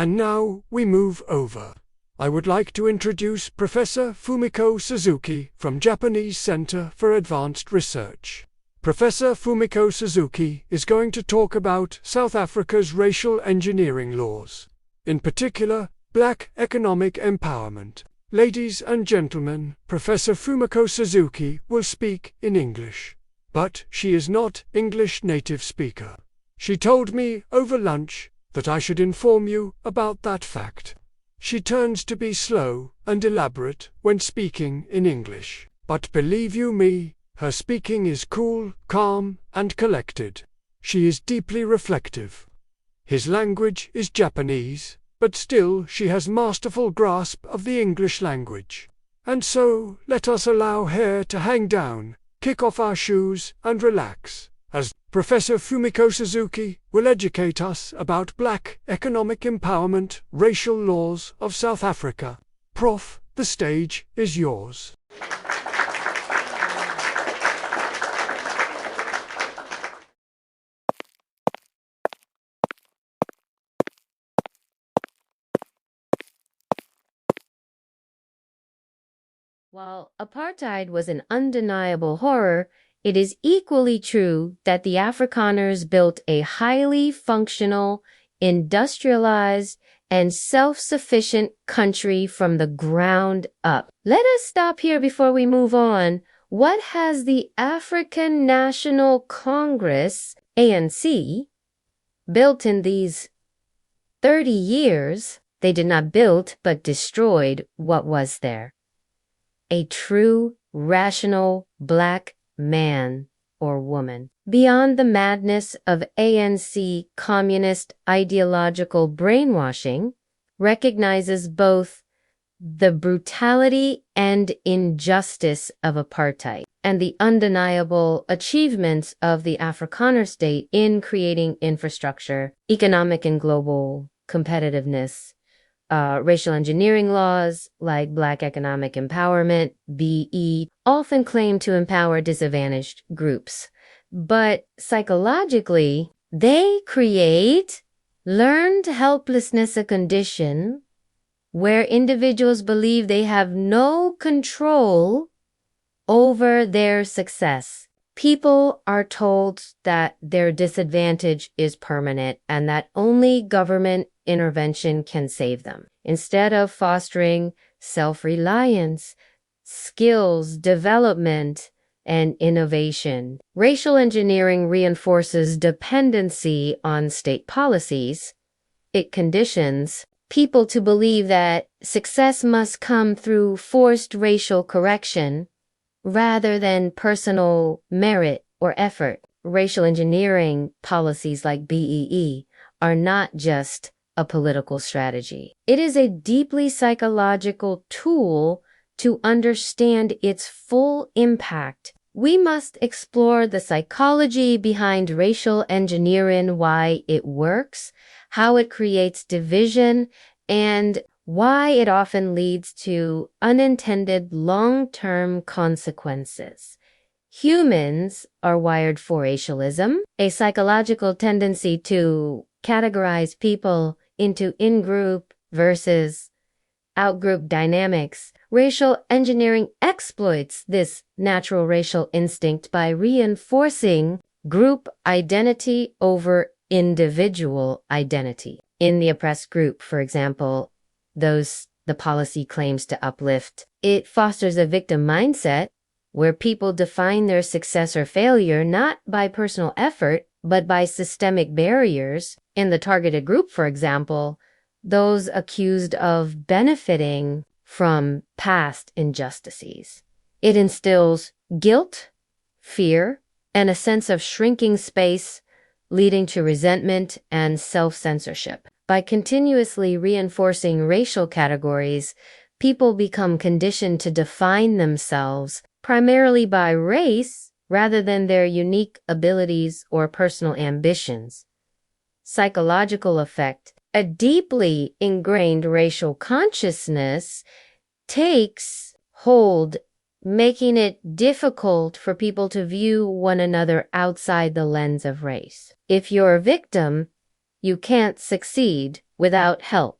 And now we move over. I would like to introduce Professor Fumiko Suzuki from Japanese Center for Advanced Research. Professor Fumiko Suzuki is going to talk about South Africa's racial engineering laws. In particular, black economic empowerment. Ladies and gentlemen, Professor Fumiko Suzuki will speak in English. But she is not English native speaker. She told me over lunch that I should inform you about that fact. She turns to be slow and elaborate when speaking in English. But believe you me, her speaking is cool, calm, and collected. She is deeply reflective. His language is Japanese, but still she has masterful grasp of the English language. And so, let us allow her to hang down, kick off our shoes, and relax, as Professor Fumiko Suzuki will educate us about black economic empowerment, racial laws of South Africa. Prof, the stage is yours. While apartheid was an undeniable horror, it is equally true that the Afrikaners built a highly functional, industrialized, and self-sufficient country from the ground up. Let us stop here before we move on. What has the African National Congress, ANC, built in these 30 years? They did not build, but destroyed what was there. A true, rational black man or woman. Beyond the madness of ANC communist ideological brainwashing, recognizes both the brutality and injustice of apartheid and the undeniable achievements of the Afrikaner state in creating infrastructure, economic and global competitiveness, racial engineering laws like Black Economic Empowerment, BE, often claim to empower disadvantaged groups. But psychologically, they create learned helplessness, a condition where individuals believe they have no control over their success. People are told that their disadvantage is permanent and that only government intervention can save them. Instead of fostering self-reliance, skills development, and innovation, racial engineering reinforces dependency on state policies. It conditions people to believe that success must come through forced racial correction rather than personal merit or effort. Racial engineering policies like BEE are not just a political strategy. It is a deeply psychological tool to understand its full impact. We must explore the psychology behind racial engineering, why it works, how it creates division, and why it often leads to unintended long-term consequences. Humans are wired for racialism, a psychological tendency to categorize people into in-group versus out-group dynamics. Racial engineering exploits this natural racial instinct by reinforcing group identity over individual identity. In the oppressed group, for example, those the policy claims to uplift, it fosters a victim mindset where people define their success or failure not by personal effort, but by systemic barriers. In the targeted group, for example, those accused of benefiting from past injustices. It instills guilt, fear, and a sense of shrinking space, leading to resentment and self-censorship. By continuously reinforcing racial categories, people become conditioned to define themselves primarily by race rather than their unique abilities or personal ambitions. Psychological effect. A deeply ingrained racial consciousness takes hold, making it difficult for people to view one another outside the lens of race. If you're a victim, you can't succeed without help.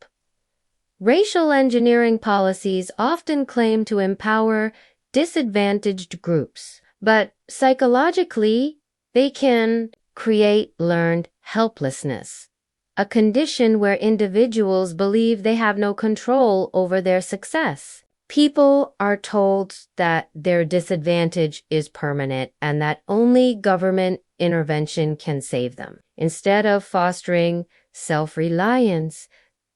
Racial engineering policies often claim to empower disadvantaged groups, but psychologically, they can create learned helplessness, a condition where individuals believe they have no control over their success. People are told that their disadvantage is permanent and that only government intervention can save them. Instead of fostering self-reliance,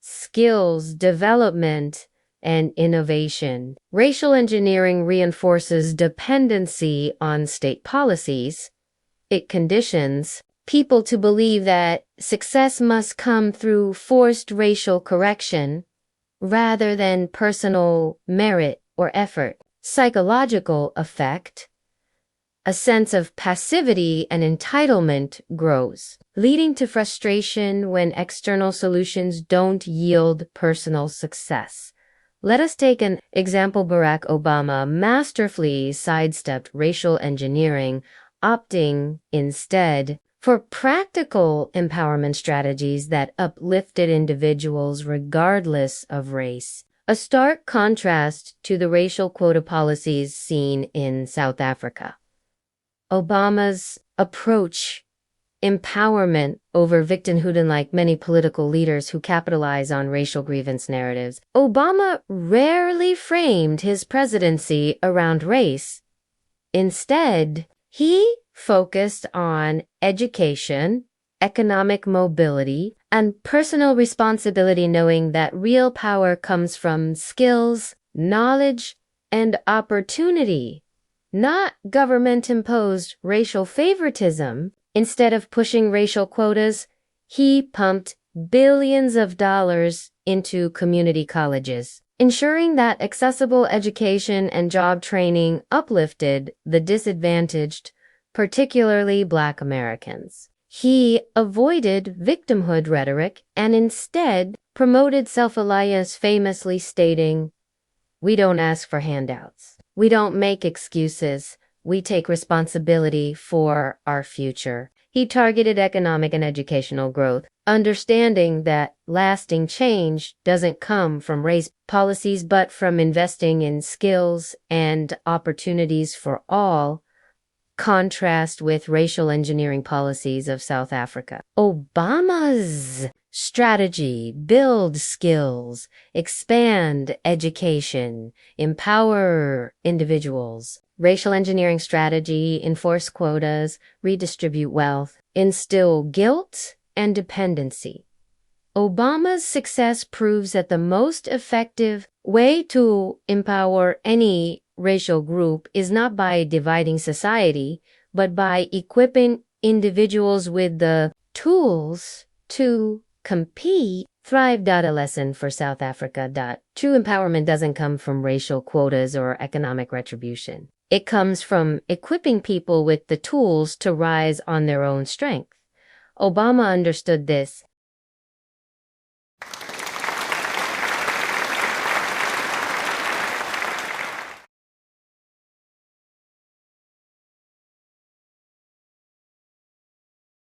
skills development, and innovation, racial engineering reinforces dependency on state policies. It conditions people to believe that success must come through forced racial correction rather than personal merit or effort. Psychological effect: a sense of passivity and entitlement grows, leading to frustration when external solutions don't yield personal success. Let us take an example. Barack Obama masterfully sidestepped racial engineering, opting instead for practical empowerment strategies that uplifted individuals regardless of race. A stark contrast to the racial quota policies seen in South Africa. Obama's approach, empowerment over victimhood. Unlike many political leaders who capitalize on racial grievance narratives, Obama rarely framed his presidency around race. Instead, he focused on education, economic mobility, and personal responsibility, knowing that real power comes from skills, knowledge, and opportunity, not government-imposed racial favoritism. Instead of pushing racial quotas, he pumped billions of dollars into community colleges, ensuring that accessible education and job training uplifted the disadvantaged, particularly Black Americans. He avoided victimhood rhetoric and instead promoted self-reliance, famously stating, "We don't ask for handouts. We don't make excuses. We take responsibility for our future." He targeted economic and educational growth, understanding that lasting change doesn't come from race policies but from investing in skills and opportunities for all. Contrast with racial engineering policies of South Africa. Obama's strategy: build skills, expand education, empower individuals. Racial engineering strategy: enforce quotas, redistribute wealth, instill guilt and dependency. Obama's success proves that the most effective way to empower any racial group is not by dividing society, but by equipping individuals with the tools to compete. Thrive. A lesson for South Africa. True empowerment doesn't come from racial quotas or economic retribution. It comes from equipping people with the tools to rise on their own strength. Obama understood this